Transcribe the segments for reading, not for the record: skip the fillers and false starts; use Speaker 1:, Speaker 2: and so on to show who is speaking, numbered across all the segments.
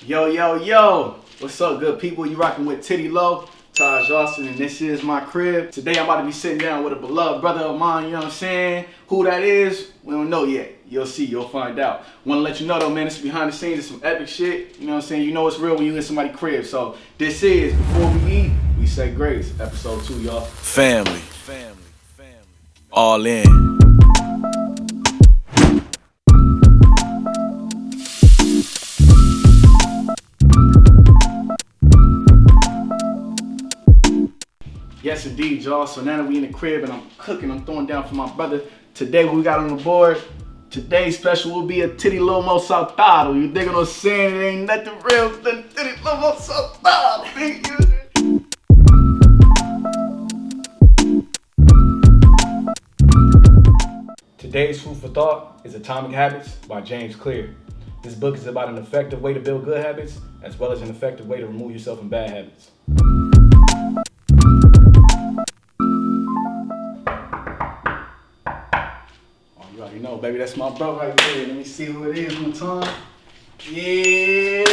Speaker 1: Yo, yo, yo! What's up, good people? You rocking with Titty Low, Taj Austin, and this is my crib. Today I'm about to be sitting down with a beloved brother of mine, you know what I'm saying? Who that is, we don't know yet. You'll see, you'll find out. Wanna let you know though, man, this is behind the scenes, it's some epic shit. You know what I'm saying? You know it's real when you in somebody's crib. So this is, before we eat, we say grace. Episode 2, y'all.
Speaker 2: Family. All in.
Speaker 1: Yes, indeed, y'all. So now that we in the crib and I'm cooking, I'm throwing down for my brother. Today, what we got on the board, today's special will be a Titty Lomo Saltado. You dig what I'm saying? It ain't nothing real than Titty Lomo Saltado. Today's food for thought is Atomic Habits by James Clear. This book is about an effective way to build good habits, as well as an effective way to remove yourself from bad habits. You already know, baby, that's my bro right there. Let me see who it is one time. Yeah!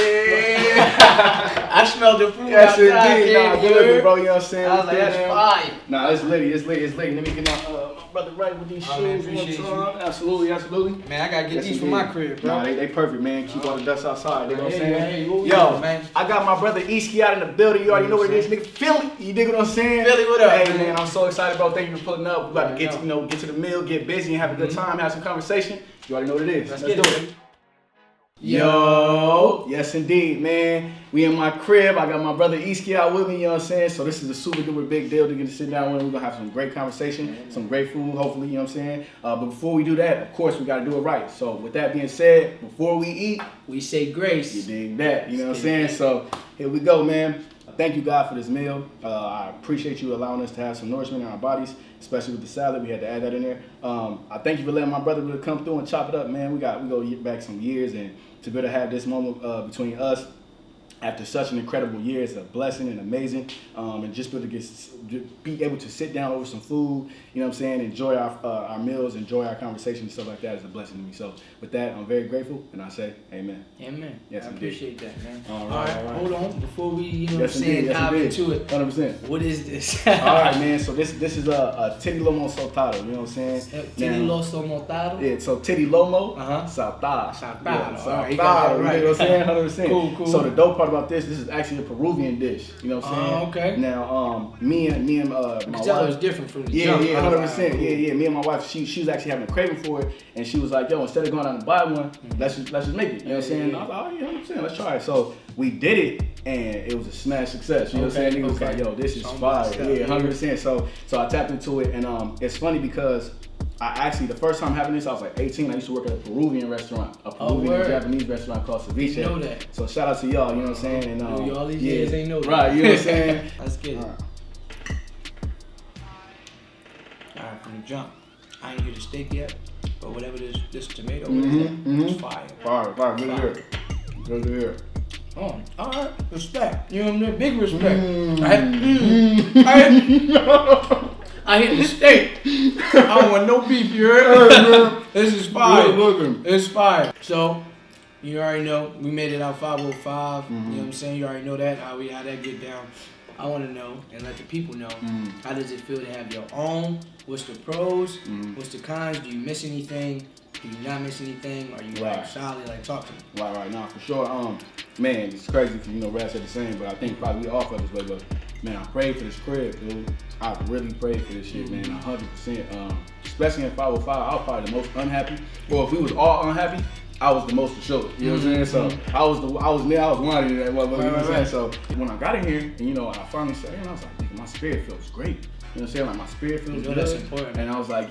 Speaker 3: I smelled the fruit.
Speaker 1: Yes, indeed. Nah, good, bro, you know what I'm saying?
Speaker 3: I was like, that's fire.
Speaker 1: Nah, it's litty. Let me get my brother right with these shoes one time. Absolutely.
Speaker 3: Man, I gotta get these from my crib, bro.
Speaker 1: Nah, they perfect, man. Keep all the dust outside. You know what I'm saying?
Speaker 3: Hey,
Speaker 1: yo,
Speaker 3: man.
Speaker 1: I got my brother Easky out in the building. You already know what it is, nigga. Philly. You dig what I'm saying?
Speaker 3: Philly, what up?
Speaker 1: Hey, man, I'm so excited, bro. Thank you for pulling up. We about to get to, get to the meal, get busy, and have a good time, have some conversation. You already know what it is.
Speaker 3: Let's
Speaker 1: do
Speaker 3: get
Speaker 1: it. Yo, yes indeed, man. We in my crib. I got my brother Easky out with me, you know what I'm saying? So this is a super duper big deal to get to sit down with. We're gonna have some great conversation, some great food, hopefully, you know what I'm saying? But before we do that, of course, we gotta do it right. So with that being said, before we eat,
Speaker 3: we say grace.
Speaker 1: you dig that, you know what I'm saying? So here we go, man. Thank you, God, for this meal. I appreciate you allowing us to have some nourishment in our bodies, especially with the salad. We had to add that in there. I thank you for letting my brother really come through and chop it up, man. We go back some years, and to be able to have this moment between us after such an incredible year is a blessing and amazing. And just be able to be able to sit down over some food, you know what I'm saying, enjoy our meals, enjoy our conversation and stuff like that is a blessing to me. So with that, I'm very grateful, and I say amen.
Speaker 3: Amen.
Speaker 1: Yes,
Speaker 3: I appreciate that, man.
Speaker 1: All right.
Speaker 3: Hold on. Before we,
Speaker 1: Yes,
Speaker 3: dive into it.
Speaker 1: 100%.
Speaker 3: What is this?
Speaker 1: All right, man. So this is a Titty Lomo Saltado. You know what I'm saying?
Speaker 3: Titty Loso Montado?
Speaker 1: Yeah, so Titty Lomo
Speaker 3: Saltado.
Speaker 1: Yeah,
Speaker 3: All right, you got that right.
Speaker 1: You know what I'm saying? 100%.
Speaker 3: Cool.
Speaker 1: So the dope part about this is actually a Peruvian dish. You know what I'm saying?
Speaker 3: Okay.
Speaker 1: Now, me and my wife.
Speaker 3: It's different from the
Speaker 1: Yeah,
Speaker 3: jump.
Speaker 1: 100%. Yeah. Me and my wife, she was actually having a craving for it, and she was like, "Yo, instead of going out and buy one, let's just make it." You know what I'm saying? And I was like, "Oh yeah, 100%. Let's try it." So we did it, and it was a smash success. You know what I'm saying? Niggas was like, "Yo, this is fire." Yeah, 100%. So I tapped into it, and it's funny because I actually, the first time having this, I was like 18. I used to work at a Peruvian restaurant, a Peruvian and Japanese restaurant called Ceviche.
Speaker 3: Know that.
Speaker 1: So shout out to y'all, you know what I'm saying? And
Speaker 3: all these years ain't know that.
Speaker 1: Right, you know what I'm saying?
Speaker 3: Let's get it. All right, from the jump. I ain't get the steak yet, but whatever this tomato is, it's fire.
Speaker 1: Fire, good to hear.
Speaker 3: Oh, all right, respect. You know what I mean? Big respect. I hit the steak. I don't want no beef, you heard? This is fire. It's fire. So, you already know, we made it out 505. You know what I'm saying? You already know that, how that get down. I want to know, and let the people know, how does it feel to have your own? What's the pros? What's the cons? Do you miss anything? Do you not miss anything? Are you like solid? Like, talk to me.
Speaker 1: Right, nah, for sure. Man, it's crazy because, Raz said the same, but I think probably we all felt this way, but man, I prayed for this crib, dude. I really prayed for this shit, man, 100%. Especially in 505, I was probably the most unhappy. Or if we was all unhappy, I was the most assured. You know what I'm saying? So I was wanted in that motherfucker. You know what I'm saying? So when I got in here, and I finally said, I was like, nigga, my spirit feels great. You know what I'm saying? Like my spirit feels good.
Speaker 3: That's important.
Speaker 1: And I was like,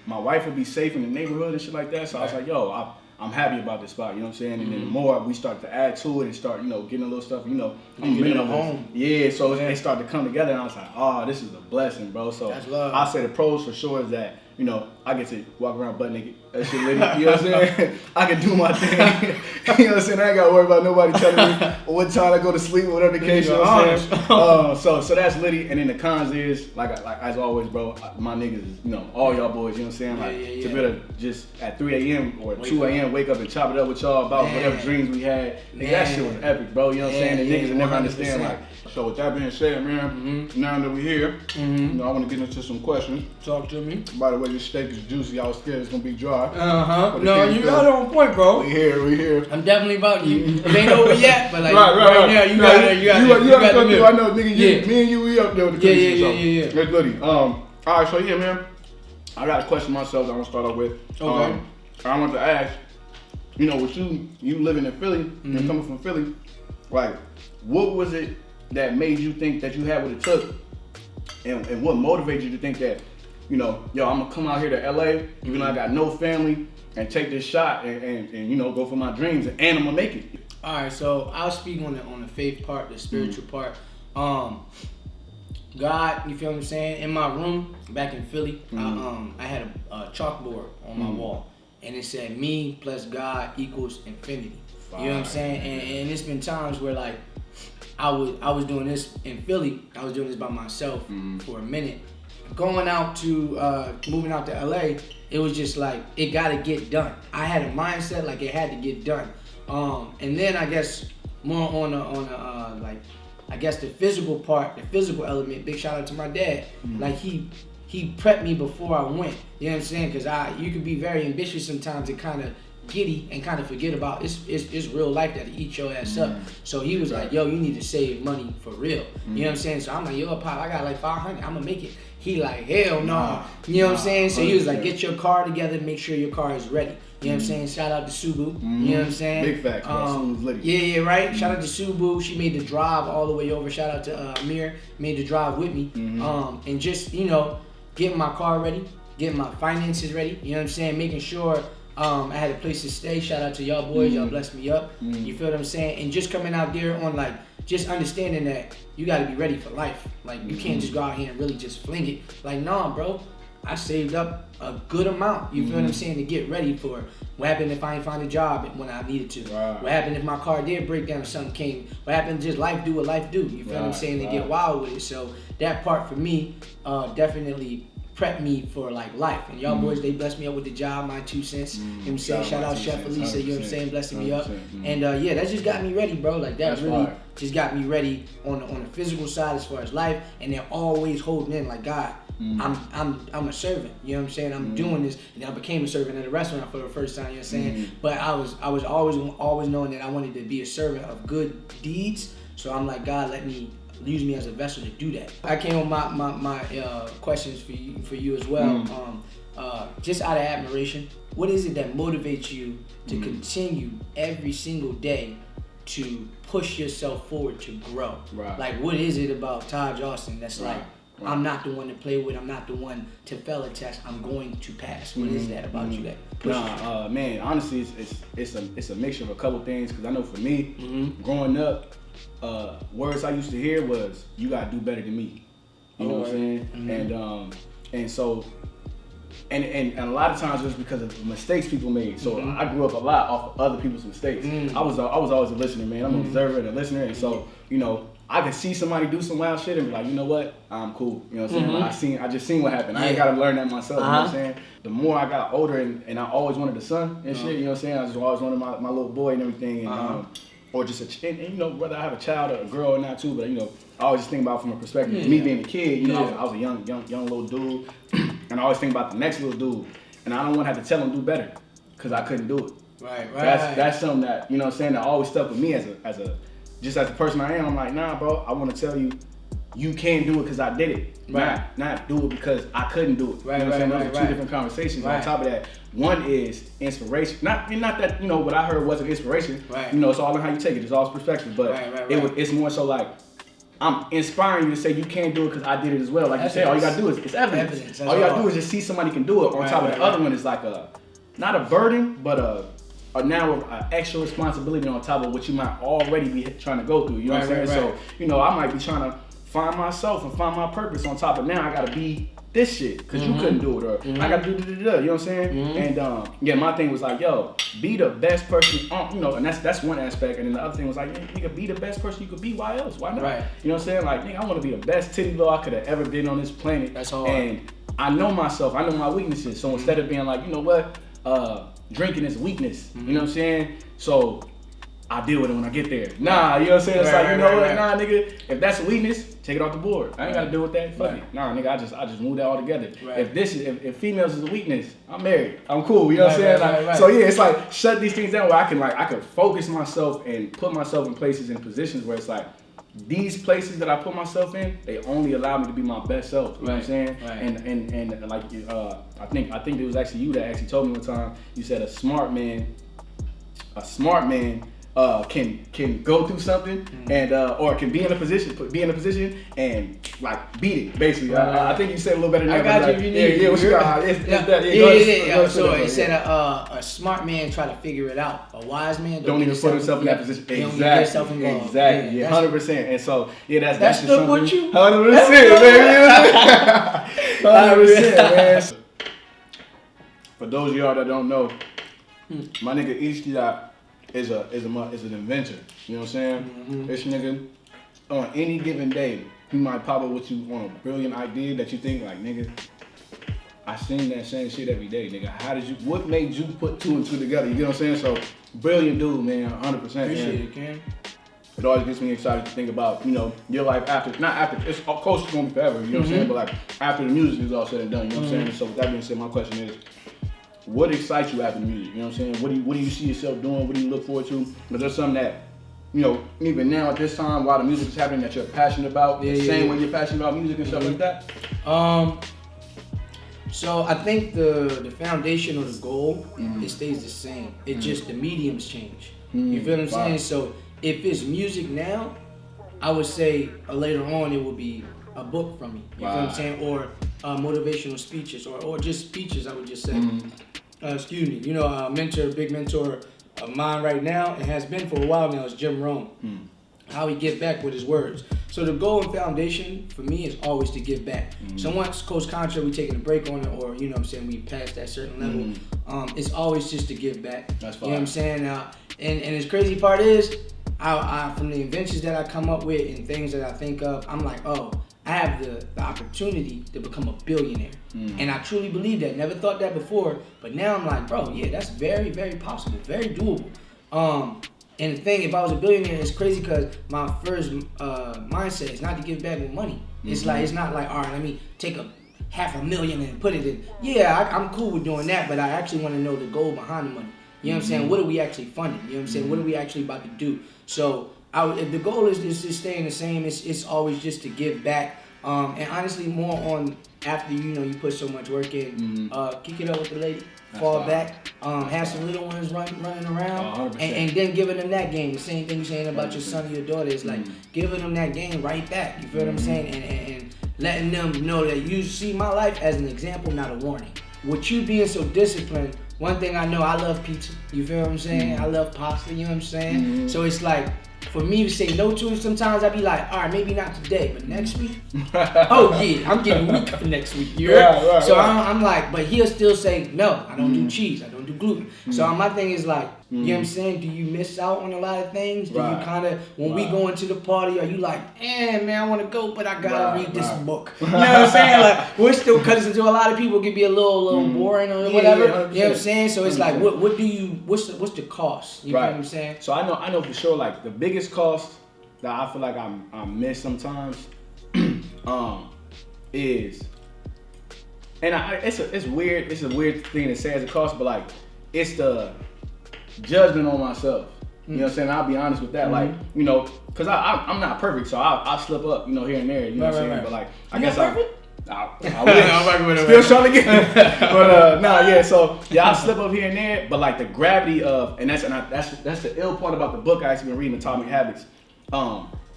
Speaker 1: my wife would be safe in the neighborhood and shit like that. So I was like, yo, I'm happy about this spot, you know what I'm saying? And then the more we start to add to it and start, getting a little stuff, I'm
Speaker 3: getting a home.
Speaker 1: Yeah, so they start to come together, and I was like, oh, this is a blessing, bro. So
Speaker 3: that's love.
Speaker 1: I say the pros for sure is that, I get to walk around butt naked. That shit litty. You know what I'm saying? I can do my thing. You know what I'm saying? I ain't got to worry about nobody telling me what time I go to sleep or whatever the case. You know what I'm saying? So that's litty. And then the cons is, like as always, bro, my niggas is, you know, all y'all boys, you know what I'm saying? Like, to be able to just at 3 a.m. or 2 a.m. wake up and chop it up with y'all about whatever dreams we had. Nigga, that shit was epic, bro. You know what I'm saying? And niggas will never understand, like, so with that being said, man, now that we're here, you know, I want to get into some questions.
Speaker 3: Talk to me.
Speaker 1: By the way, this steak is juicy. I was scared it's gonna be dry.
Speaker 3: No, you got it on point, bro.
Speaker 1: We here.
Speaker 3: I'm definitely about you. It ain't over yet, but like
Speaker 1: right
Speaker 3: now, you got it. You got the milk.
Speaker 1: I know, nigga. Me and you, we up there with the cookies.
Speaker 3: Yeah.
Speaker 1: That's litty. All right, so yeah, man. I got a question myself that I want to start off with.
Speaker 3: Okay.
Speaker 1: I want to ask, you know, with you living in Philly, you coming from Philly, like, what was it that made you think that you had what it took, and what motivated you to think that, you know, yo, I'm gonna come out here to LA, even though I got no family, and take this shot and you know, go for my dreams, and I'm gonna make it.
Speaker 3: All right, so I'll speak on the faith part, the spiritual part. God, you feel what I'm saying? In my room back in Philly, I had a chalkboard on my wall, and it said me plus God equals infinity. You know what I'm saying? And it's been times where like I was doing this in Philly. I was doing this by myself for a minute. Going out to moving out to LA, it was just like it gotta get done. I had a mindset like it had to get done. And then I guess more on a like I guess the physical part, the physical element. Big shout out to my dad. Like he prepped me before I went. You know what I'm saying? Because you can be very ambitious sometimes and kind of giddy and kind of forget about it's real life that eat your ass up. So he was like, yo, you need to save money for real. You know what I'm saying? So I'm like, yo, Pop, I got like 500. I'm gonna make it. He like, hell no. You know what I'm saying? So he was like, get your car together, make sure your car is ready. You know what I'm saying? Shout out to Subu. You know what I'm saying?
Speaker 1: Big facts, bro.
Speaker 3: Yeah, right. Shout out to Subu. She made the drive all the way over. Shout out to Amir. Made the drive with me. And just, you know, getting my car ready, getting my finances ready. You know what I'm saying? Making sure I had a place to stay. Shout out to y'all boys. Y'all blessed me up. You feel what I'm saying? And just coming out there on like, just understanding that you got to be ready for life. Like, you can't just go out here and really just fling it. Like, nah, bro. I saved up a good amount, you feel what I'm saying, to get ready for what happened if I ain't find a job when I needed to. What happened if my car did break down or something came. What happened just life do what life do, you feel what I'm saying, to get wild with it. So that part for me definitely prepped me for like life. And y'all boys, they blessed me up with the job, my 2 cents. You know what I'm saying? Shout out Chef Elisa, you know what I'm saying, blessing me up. And yeah, that just got me ready, bro. Like that really just got me ready on the physical side as far as life. And they're always holding in like, God, I'm a servant, you know what I'm saying? I'm doing this, and I became a servant at a restaurant for the first time, you know what I'm saying? But I was always knowing that I wanted to be a servant of good deeds. So I'm like, God, let me use me as a vessel to do that. I came with my questions for you as well. Just out of admiration, what is it that motivates you to continue every single day to push yourself forward to grow? Like, what is it about Taj Austin that's like, I'm not the one to play with, I'm not the one to fail a test, I'm going to pass? What is that about you that pushes you?
Speaker 1: Man, honestly, it's a mixture of a couple things, because I know for me, growing up, words I used to hear was, you gotta do better than me. You know what I'm saying? And so, and a lot of times it was because of mistakes people made. So I grew up a lot off of other people's mistakes. I was always a listener, man. I'm an observer and a listener, and so, you know, I could see somebody do some wild shit and be like, you know what, I'm cool. You know what I'm saying? I just seen what happened. I ain't gotta learn that myself. You know what I'm saying? The more I got older and I always wanted a son and shit, you know what I'm saying? I just always wanted my little boy and everything, and or just and you know, whether I have a child or a girl or not too, but you know, I always just think about it from a perspective of me being a kid. You know, I was a young little dude, and I always think about the next little dude, and I don't want to have to tell him do better, because I couldn't do it. Right. That's something that, you know what I'm saying, that always stuck with me as a just as the person I am. I'm like, nah, bro, I want to tell you, you can do it because I did it. Not do it because I couldn't do it. You know what I'm saying? Those are two different conversations. On top of that, one is inspiration. Not that, you know, what I heard wasn't inspiration. You know, it's all in how you take it. It's all perspective. But it's more so like, I'm inspiring you to say you can do it because I did it as well. Like you said, all you gotta do is, it's evidence. All you gotta do is just see somebody can do it. On top of the other one is like not a burden, but now an extra responsibility on top of what you might already be trying to go through. You know what I'm saying? So, you know, I might be trying to find myself and find my purpose on top of now I gotta be this shit because you couldn't do it, or I gotta do you know what I'm saying? And my thing was like, yo, be the best person, you know, and that's one aspect. And then the other thing was like, nigga, be the best person you could be. Why else? Why not?
Speaker 3: Right.
Speaker 1: You know what I'm saying? Like, nigga, I want to be the best titty blow I could have ever been on this planet.
Speaker 3: That's hard.
Speaker 1: And I know myself. I know my weaknesses. So instead of being like, you know what, drinking is weakness. You know what I'm saying? So I deal with it when I get there. Nah, you know what I'm saying? It's like, you know what? Nah, nigga, if that's a weakness, take it off the board. I ain't gotta deal with that. Fuck it. Nah, nigga, I just move that all together. Right. If females is a weakness, I'm married. I'm cool. You know what I'm saying? So yeah, it's like shut these things down where I could focus myself and put myself in places and positions where it's like these places that I put myself in, they only allow me to be my best self. You know what I'm saying? Right. And like I think it was actually you that actually told me one time. You said a smart man can go through something and or can be in a position and like beat it basically. I think you said a little better than that.
Speaker 3: I got you.
Speaker 1: Like,
Speaker 3: you need
Speaker 1: yeah.
Speaker 3: So it said a smart man try to figure it out. A wise man don't even put himself in that position.
Speaker 1: Exactly.
Speaker 3: Get himself involved.
Speaker 1: Exactly. 100%. And so that's just
Speaker 3: stuck with you.
Speaker 1: 100%, baby. 100%, man. For those of y'all that don't know, my nigga Ishki is an inventor. You know what I'm saying? This nigga, on any given day, he might pop up with you on a brilliant idea that you think like, nigga, I seen that same shit every day, nigga. What made you put two and two together? You know what I'm saying? So, brilliant dude, man, 100%.
Speaker 3: Appreciate it, Cam.
Speaker 1: It always gets me excited to think about, you know, your life not after, it's of course it's gonna be forever, you know what I'm saying? But like, after the music is all said and done, you know what I'm saying? So with that being said, my question is, what excites you after the music? You know what I'm saying? What do you see yourself doing? What do you look forward to? Is there something that, you know, even now at this time while the music is happening that you're passionate about? The same way you're passionate about music and stuff like that?
Speaker 3: So I think the foundation or the goal, it stays the same. It just, the mediums change. You feel what I'm saying? So if it's music now, I would say later on it will be a book from me. You feel what I'm saying? Or motivational speeches or just speeches, I would just say. Excuse me. You know, a big mentor of mine right now, and has been for a while now, is Jim Rohn. How he give back with his words. So the goal and foundation for me is always to give back. So once Coach Contra, we taking a break on it, or you know what I'm saying, we passed that certain level, it's always just to give back.
Speaker 1: That's fine.
Speaker 3: You know what I'm saying? And the crazy part is, I from the inventions that I come up with and things that I think of, I'm like, oh, I have the opportunity to become a billionaire. And I truly believe that. Never thought that before, but now I'm like, bro, yeah, that's very, very possible, very doable. And the thing, if I was a billionaire, it's crazy because my first mindset is not to give back with money. It's like, it's not like, all right, let me take $500,000 and put it in. Yeah, I'm cool with doing that, but I actually want to know the goal behind the money. You know what I'm saying? What are we actually funding? You know what I'm saying? What are we actually about to do? So the goal is just staying the same. It's always just to give back. And honestly, more on after you put so much work in, kick it up with the lady, fall back, have some little ones running around, and then giving them that game. The same thing you're saying about your son or your daughter is like giving them that game right back. You feel what I'm saying? And letting them know that you see my life as an example, not a warning. With you being so disciplined, one thing I know, I love pizza. You feel what I'm saying? I love pasta. You know what I'm saying? So it's like, for me to say no to it, sometimes I'd be like, all right, maybe not today, but next week? Oh yeah, I'm getting weak for next week. You heard? So I'm like, but he'll still say, no, I don't do cheese, I don't do gluten. So my thing is like, you know what I'm saying? Do you miss out on a lot of things? Do you kind of, when we go into the party, are you like, man, I want to go, but I gotta read this book. You know what I'm saying? Like, we're still, because to a lot of people, it can be a little boring or whatever. You know what I'm saying? So it's like, what's the cost? You know what I'm saying?
Speaker 1: So I know for sure, like the biggest cost that I feel like I miss sometimes is, and it's weird. It's a weird thing to say as a cost, but like it's the judgment on myself. You know what I'm saying? I'll be honest with that. Like, because I'm not perfect, so I'll slip up, here and there. You know what I'm saying? But like, I guess I wish. Still trying to get it. But so I slip up here and there. But like the gravity of, and that's the ill part about the book I actually been reading, Atomic Habits.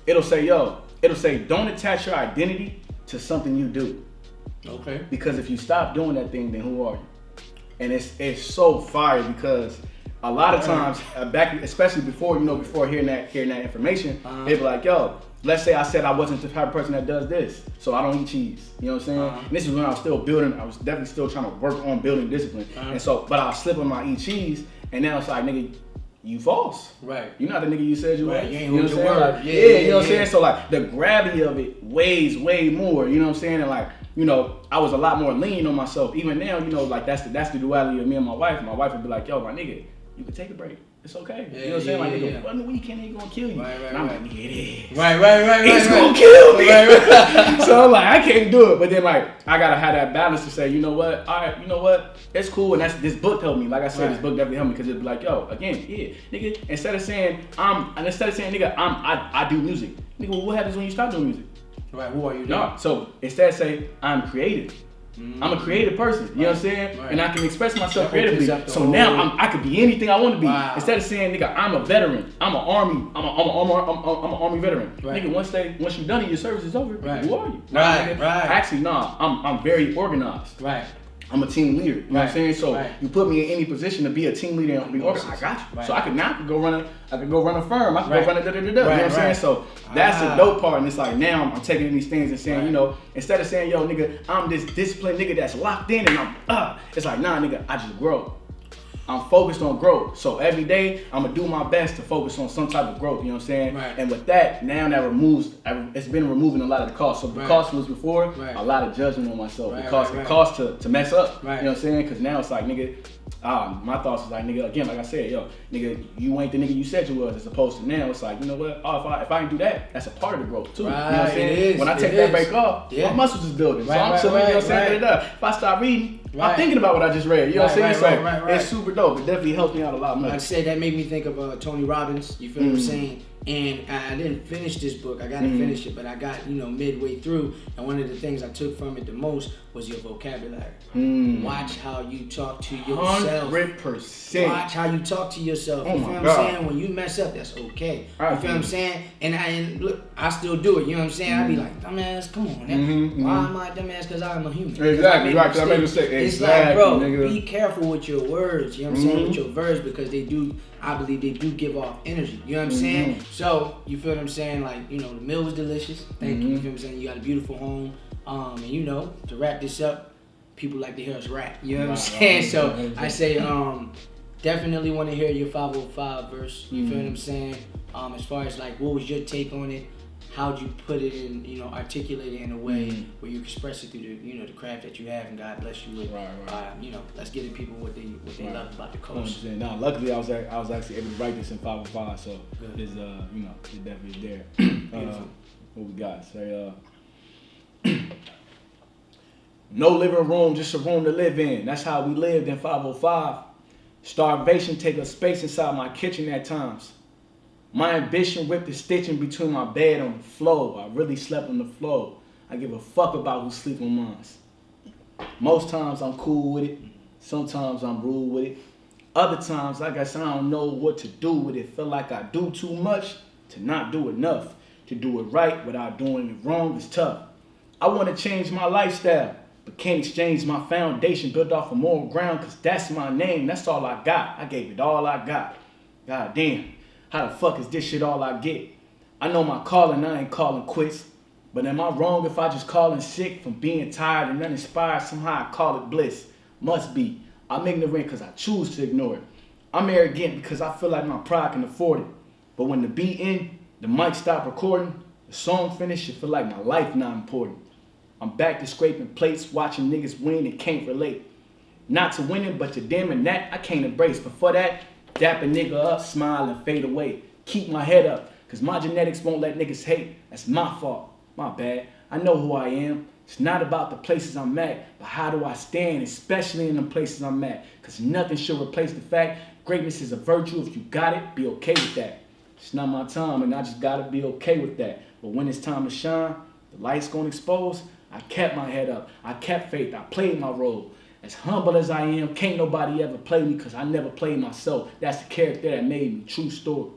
Speaker 1: It'll say, don't attach your identity to something you do.
Speaker 3: Okay.
Speaker 1: Because if you stop doing that thing, then who are you? And it's so fire because a lot of times, back, especially before hearing that information, they be like, yo, let's say I said I wasn't the type of person that does this, so I don't eat cheese. You know what I'm saying? And this is when I was still building. I was definitely still trying to work on building discipline. And so, but I was slipping my eat cheese, and now it's like, nigga, you false.
Speaker 3: Right.
Speaker 1: You're not the nigga you said you were.
Speaker 3: Right. You ain't
Speaker 1: know what I'm saying?
Speaker 3: word.
Speaker 1: Like, you know what I'm saying? So like the gravity of it weighs way more. You know what I'm saying? And like, you know, I was a lot more lean on myself. Even now, you know, like that's the duality of me and my wife. My wife would be like, yo, my nigga, you can take a break. It's okay. You know what I'm saying? Like, nigga, one weekend ain't gonna kill you.
Speaker 3: Right,
Speaker 1: and I'm like, nigga, it is.
Speaker 3: Right.
Speaker 1: It's gonna kill me. Right. So I'm like, I can't do it. But then like, I gotta have that balance to say, you know what? All right, you know what? It's cool. And this book helped me. Like I said, this book definitely helped me because it'd be like, yo, again, nigga, instead of saying, nigga, I do music. Nigga, well, what happens when you stop doing music?
Speaker 3: Right, who are you?
Speaker 1: No, so instead say, I'm creative. I'm a creative person, you know what I'm saying?
Speaker 3: Right.
Speaker 1: And I can express myself creatively. So now I could be anything I want to be.
Speaker 3: Wow.
Speaker 1: Instead of saying, nigga, I'm a veteran. I'm an army veteran.
Speaker 3: Right.
Speaker 1: Nigga, once you're done and your service is over, who are you?
Speaker 3: Right.
Speaker 1: Actually, I'm very organized.
Speaker 3: Right.
Speaker 1: I'm a team leader. You know what I'm saying? So you put me in any position to be a team leader and be organized. I got you. Right. So I could go run a firm. I could go run a da-da-da-da. You know what I'm saying? So that's the dope part. And it's like now I'm taking these things and saying, you know, instead of saying, yo, nigga, I'm this disciplined nigga that's locked in and I'm it's like, nah, nigga, I just grow. I'm focused on growth. So every day, I'm gonna do my best to focus on some type of growth, you know what I'm saying? Right. And with that, now that it's been removing a lot of the cost. So the cost was before, a lot of judgment on myself. It cost to mess up, you know what I'm saying? Because now it's like, nigga, my thoughts is like, nigga, again, like I said, yo, nigga, you ain't the nigga you said you was, as opposed to now, it's like, you know what, if I didn't do that, that's a part of the growth too, you know what I'm saying? When I take that break off, my muscles is building, so I'm chilling, you know what I'm saying? If I start reading, I'm thinking about what I just read, you know what I'm saying? So it's super dope, it definitely helps me out a lot more.
Speaker 3: Like I said, that made me think of Tony Robbins, you feel what I'm saying? And I didn't finish this book. I got to finish it, but I got, midway through. And one of the things I took from it the most was your vocabulary. Watch how you talk to yourself.
Speaker 1: 100%.
Speaker 3: Watch how you talk to yourself.
Speaker 1: Oh
Speaker 3: you feel what I'm saying? When you mess up, that's okay. You feel what I'm saying? And look, I still do it. You know what I'm saying? I be like, dumbass, come on. Why am I dumbass? Because I'm a human.
Speaker 1: Exactly, right. Because I made a mistake.
Speaker 3: It's like, bro, be careful with your words. You know what I'm saying? With your verbs, because I believe they do give off energy. You know what I'm saying? So, you feel what I'm saying? Like, the meal was delicious. Thank you. You feel what I'm saying? You got a beautiful home. And to wrap this up, people like to hear us rap. You know what I'm saying? So, I say, definitely want to hear your 505 verse. You feel what I'm saying? As far as like, what was your take on it? How'd you put it in, articulate it in a way where you express it through the, the craft that you have, and God bless you with. Let's give the people what they love about the coast.
Speaker 1: No, luckily I was actually able to write this in 505, so it's it definitely is there.
Speaker 3: Beautiful.
Speaker 1: What we got? Say no living room, just a room to live in. That's how we lived in 505. Starvation take up space inside my kitchen at times. My ambition ripped the stitching between my bed and the floor. I really slept on the floor. I give a fuck about who sleep on mine. Most times I'm cool with it. Sometimes I'm rude with it. Other times, like I said, I don't know what to do with it. Feel like I do too much to not do enough. To do it right without doing it wrong is tough. I want to change my lifestyle, but can't exchange my foundation built off of moral ground, because that's my name. That's all I got. I gave it all I got. God damn. How the fuck is this shit all I get? I know my calling, I ain't calling quits. But am I wrong if I just calling sick from being tired and uninspired? Somehow I call it bliss. Must be. I'm ignorant because I choose to ignore it. I'm arrogant because I feel like my pride can afford it. But when the beat end, the mic stop recording, the song finish, it feel like my life not important. I'm back to scraping plates, watching niggas win and can't relate. Not to winning, but to damn and that I can't embrace. But for that, dap a nigga up, smile and fade away. Keep my head up, cause my genetics won't let niggas hate. That's my fault, my bad. I know who I am. It's not about the places I'm at, but how do I stand, especially in the places I'm at. Cause nothing should replace the fact greatness is a virtue. If you got it, be okay with that. It's not my time and I just gotta be okay with that. But when it's time to shine, the light's gonna expose. I kept my head up, I kept faith, I played my role. As humble as I am, can't nobody ever play me because I never played myself. That's the character that made me. True story.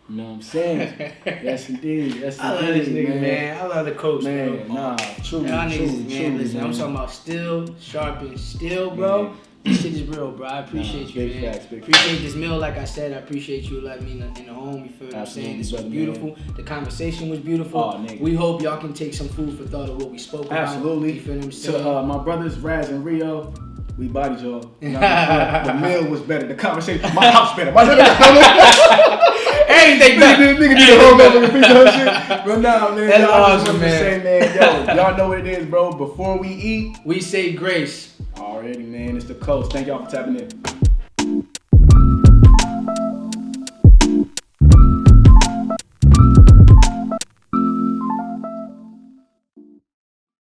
Speaker 1: You know what I'm saying? Yes, indeed. Yes,
Speaker 3: I love this nigga, man. I love the coach,
Speaker 1: man.
Speaker 3: Bro.
Speaker 1: Nah, true.
Speaker 3: Y'all niggas, man. Listen, I'm talking about still, sharp and still, bro. This shit is real, bro. I appreciate you,
Speaker 1: big
Speaker 3: man.
Speaker 1: facts, big
Speaker 3: appreciate
Speaker 1: facts.
Speaker 3: this meal, like I said. I appreciate you letting me in the home. You feel what I'm saying? This was beautiful. The conversation was beautiful.
Speaker 1: Nigga.
Speaker 3: We hope y'all can take some food for thought of what we spoke about.
Speaker 1: Absolutely.
Speaker 3: You feel what I'm saying?
Speaker 1: To my brothers Raz and Rio, we bodied y'all. You know what I'm saying? The meal was better. The conversation, my house better.
Speaker 3: Anything better.
Speaker 1: Nigga need a whole motherfucking piece of shit. But nah, man.
Speaker 3: That's
Speaker 1: I
Speaker 3: awesome,
Speaker 1: just wanted to say, man, yo, y'all know what it is, bro. Before we eat,
Speaker 3: we say grace.
Speaker 1: already, man. It's the coast. Thank y'all for tapping in.